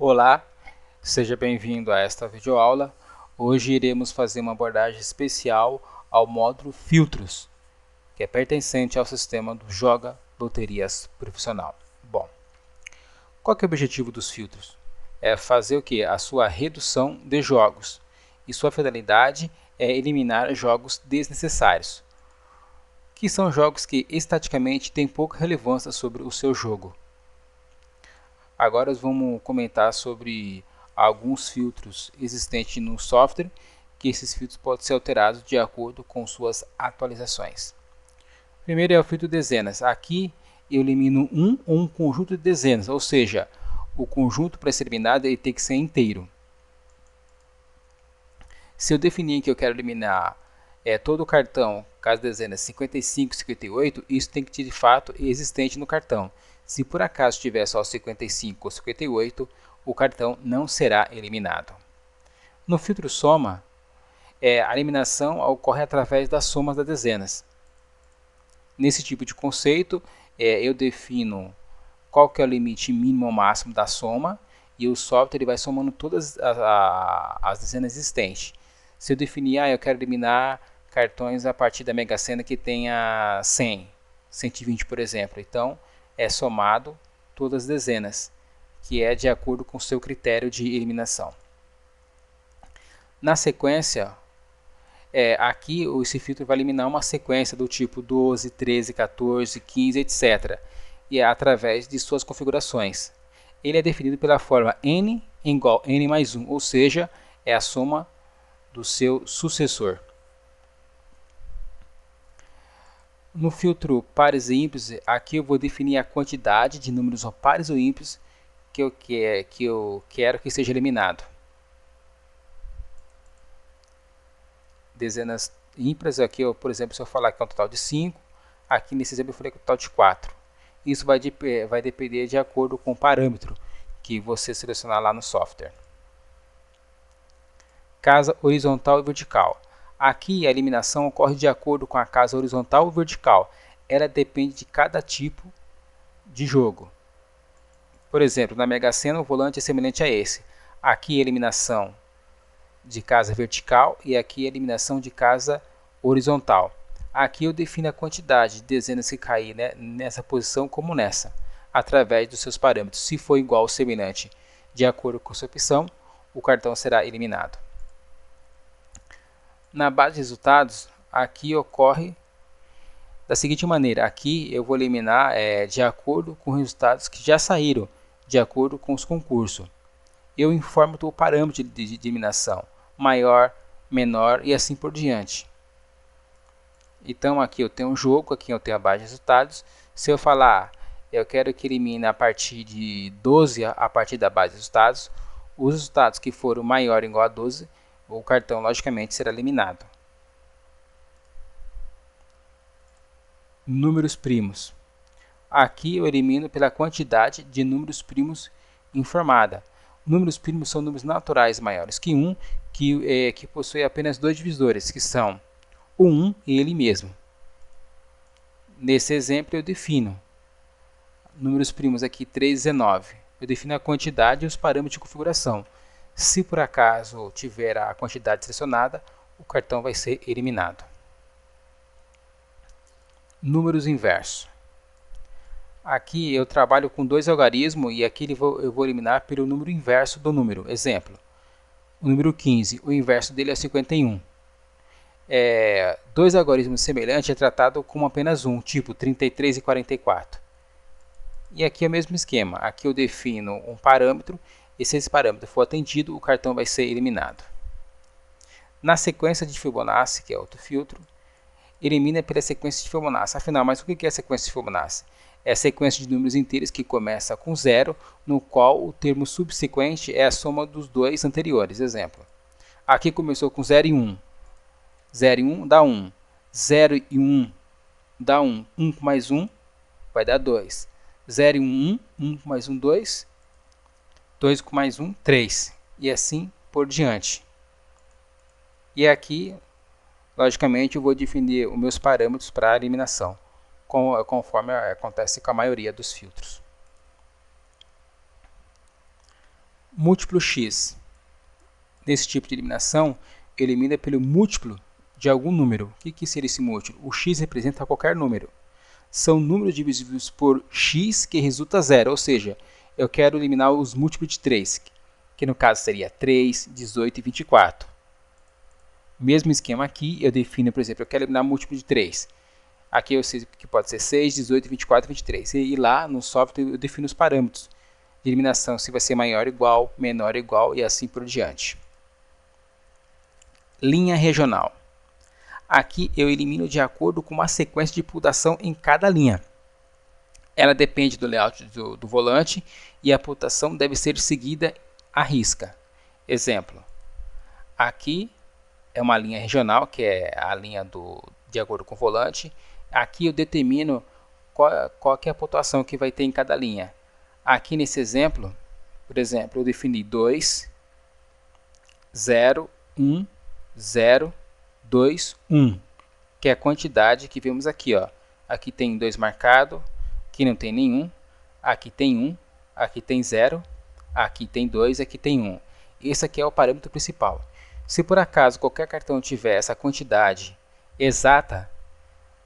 Olá, seja bem-vindo a esta videoaula. Hoje iremos fazer uma abordagem especial ao módulo Filtros, que é pertencente ao sistema do Joga Loterias Profissional. Bom, qual que é o objetivo dos filtros? É fazer o que? A sua redução de jogos. E sua finalidade é eliminar jogos desnecessários, que são jogos que estaticamente têm pouca relevância sobre o seu jogo. Agora vamos comentar sobre alguns filtros existentes no software, que esses filtros podem ser alterados de acordo com suas atualizações. Primeiro é o filtro dezenas. Aqui eu elimino um ou um conjunto de dezenas, ou seja, o conjunto para ser eliminado ele tem que ser inteiro. Se eu definir que eu quero eliminar todo o cartão, caso dezenas 55, 58, isso tem que ser de fato existente no cartão. Se por acaso tiver só 55 ou 58, o cartão não será eliminado. No filtro soma, a eliminação ocorre através das somas das dezenas. Nesse tipo de conceito, eu defino qual que é o limite mínimo ou máximo da soma e o software ele vai somando todas as dezenas existentes. Se eu definir, eu quero eliminar cartões a partir da Mega Sena que tenha 100, 120, por exemplo. Então, é somado todas as dezenas, que é de acordo com o seu critério de eliminação. Na sequência, aqui esse filtro vai eliminar uma sequência do tipo 12, 13, 14, 15, etc. E é através de suas configurações. Ele é definido pela forma n igual a n mais 1, ou seja, é a soma do seu sucessor. No filtro pares e ímpios, aqui eu vou definir a quantidade de números pares ou ímpios que eu quero que seja eliminado. Dezenas ímpares, aqui, por exemplo, se eu falar que é um total de 5, aqui nesse exemplo eu falei que é um total de 4. Isso vai depender de acordo com o parâmetro que você selecionar lá no software. Casa horizontal e vertical. Aqui a eliminação ocorre de acordo com a casa horizontal ou vertical. Ela depende de cada tipo de jogo. Por exemplo, na Mega Sena o volante é semelhante a esse. Aqui a eliminação de casa vertical e aqui a eliminação de casa horizontal. Aqui eu defino a quantidade de dezenas que cair, né, nessa posição como nessa, através dos seus parâmetros. Se for igual ou semelhante de acordo com sua opção, o cartão será eliminado. Na base de resultados, aqui ocorre da seguinte maneira. Aqui eu vou eliminar de acordo com os resultados que já saíram, de acordo com os concursos. Eu informo o parâmetro de eliminação, maior, menor e assim por diante. Então aqui eu tenho um jogo, aqui eu tenho a base de resultados. Se eu falar, eu quero que elimine a partir de 12 a partir da base de resultados, os resultados que foram maior ou igual a 12, o cartão logicamente será eliminado. Números primos. Aqui eu elimino pela quantidade de números primos informada. Números primos são números naturais maiores que 1, que possui apenas dois divisores, que são o 1 e ele mesmo. Nesse exemplo eu defino números primos aqui 3 e 19. Eu defino a quantidade e os parâmetros de configuração. Se por acaso tiver a quantidade selecionada, o cartão vai ser eliminado. Números inversos. Aqui eu trabalho com dois algarismos e aqui eu vou eliminar pelo número inverso do número. Exemplo, o número 15, o inverso dele é 51. Dois algarismos semelhantes é tratado como apenas um, tipo 33 e 44. E aqui é o mesmo esquema. Aqui eu defino um parâmetro e se esse parâmetro for atendido, o cartão vai ser eliminado. Na sequência de Fibonacci, que é outro filtro, elimina pela sequência de Fibonacci. Afinal, mas o que é a sequência de Fibonacci? É a sequência de números inteiros que começa com 0, no qual o termo subsequente é a soma dos dois anteriores. Exemplo, aqui começou com 0 e 1. 0 e 1 dá 1. 0 e 1 dá 1. 1 mais 1 vai dar 2. 0 e 1, 1. 1 mais 1, 2. 2 com mais 1, 3. E assim por diante. E aqui, logicamente, eu vou definir os meus parâmetros para a eliminação, conforme acontece com a maioria dos filtros. Múltiplo x. Nesse tipo de eliminação, elimina pelo múltiplo de algum número. O que seria esse múltiplo? O x representa qualquer número. São números divisíveis por x que resulta zero, ou seja, eu quero eliminar os múltiplos de 3, que no caso seria 3, 18 e 24. Mesmo esquema aqui, eu defino, por exemplo, eu quero eliminar múltiplo de 3. Aqui eu sei que pode ser 6, 18, 24 e 23. E lá no software eu defino os parâmetros de eliminação, se vai ser maior ou igual, menor ou igual e assim por diante. Linha regional. Aqui eu elimino de acordo com uma sequência de pontuação em cada linha. Ela depende do layout do volante e a pontuação deve ser seguida à risca. Exemplo, aqui é uma linha regional, que é a linha de acordo com o volante. Aqui eu determino qual que é a pontuação que vai ter em cada linha. Aqui nesse exemplo, por exemplo, eu defini 2, 0, 1, 0, 2, 1, que é a quantidade que vemos aqui. Ó. Aqui tem 2 marcado, aqui não tem nenhum, aqui tem 1, aqui tem 0, aqui tem 2, aqui tem 1. Esse aqui é o parâmetro principal. Se por acaso qualquer cartão tiver essa quantidade exata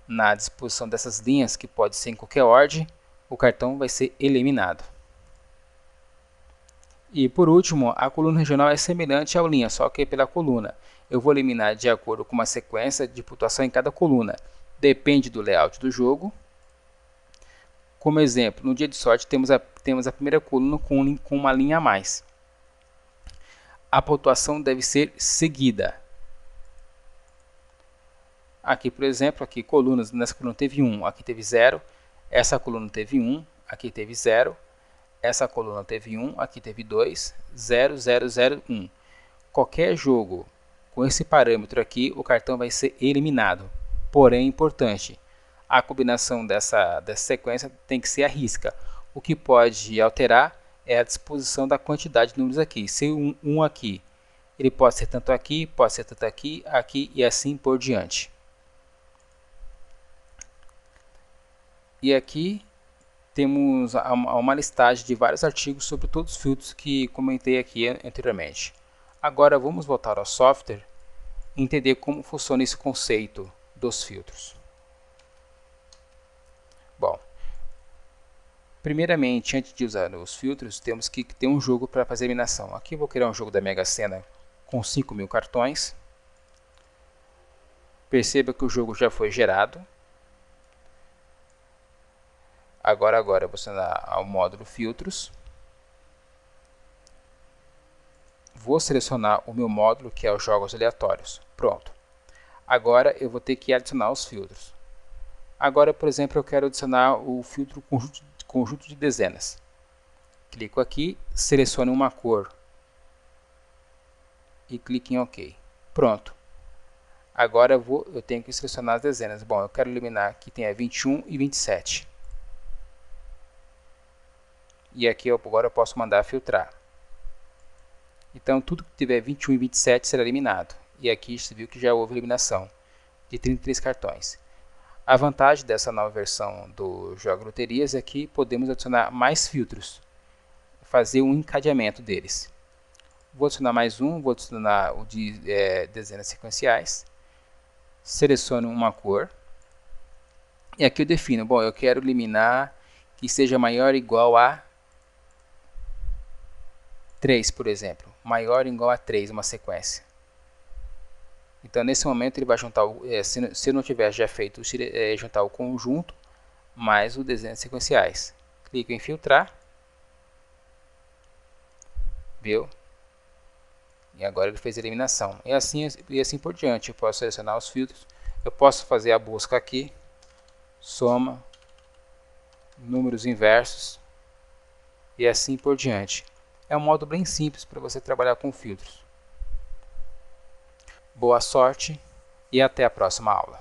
na disposição dessas linhas, que pode ser em qualquer ordem, o cartão vai ser eliminado. E por último, a coluna regional é semelhante à linha, só que pela coluna. Eu vou eliminar de acordo com uma sequência de pontuação em cada coluna. Depende do layout do jogo. Como exemplo, no dia de sorte temos a primeira coluna com uma linha a mais. A pontuação deve ser seguida. Aqui, por exemplo, aqui colunas, nessa coluna teve 1, aqui teve 0, essa coluna teve 1, aqui teve 0, essa coluna teve 1, aqui teve 2, 0, 0, 0, 1. Qualquer jogo com esse parâmetro aqui, o cartão vai ser eliminado. Porém, é importante, a combinação dessa sequência tem que ser à risca. O que pode alterar é a disposição da quantidade de números aqui. Se um aqui, ele pode ser tanto aqui, pode ser tanto aqui, aqui e assim por diante. E aqui temos uma listagem de vários artigos sobre todos os filtros que comentei aqui anteriormente. Agora vamos voltar ao software e entender como funciona esse conceito dos filtros. Bom, primeiramente, antes de usar os filtros, temos que ter um jogo para fazer eliminação. Aqui eu vou criar um jogo da Mega Sena com 5.000 cartões. Perceba que o jogo já foi gerado. Agora eu vou selecionar ao módulo filtros. Vou selecionar o meu módulo, que é os jogos aleatórios. Pronto. Agora eu vou ter que adicionar os filtros. Agora, por exemplo, eu quero adicionar o filtro conjunto de dezenas. Clico aqui, seleciono uma cor e clique em OK. Pronto. Agora eu tenho que selecionar as dezenas. Bom, eu quero eliminar que tenha 21 e 27. E aqui agora eu posso mandar filtrar. Então, tudo que tiver 21 e 27 será eliminado. E aqui você viu que já houve eliminação de 33 cartões. A vantagem dessa nova versão do Jogo Loterias é que podemos adicionar mais filtros, fazer um encadeamento deles. Vou adicionar mais um, vou adicionar o de dezenas sequenciais. Seleciono uma cor. E aqui eu defino, bom, eu quero eliminar que seja maior ou igual a 3, por exemplo. Maior ou igual a 3, uma sequência. Então, nesse momento, ele vai juntar, se não tiver já feito, juntar o conjunto mais o dezenas sequenciais. Clico em filtrar. Viu? E agora ele fez a eliminação. E assim por diante. Eu posso selecionar os filtros. Eu posso fazer a busca aqui. Soma. Números inversos. E assim por diante. É um modo bem simples para você trabalhar com filtros. Boa sorte e até a próxima aula.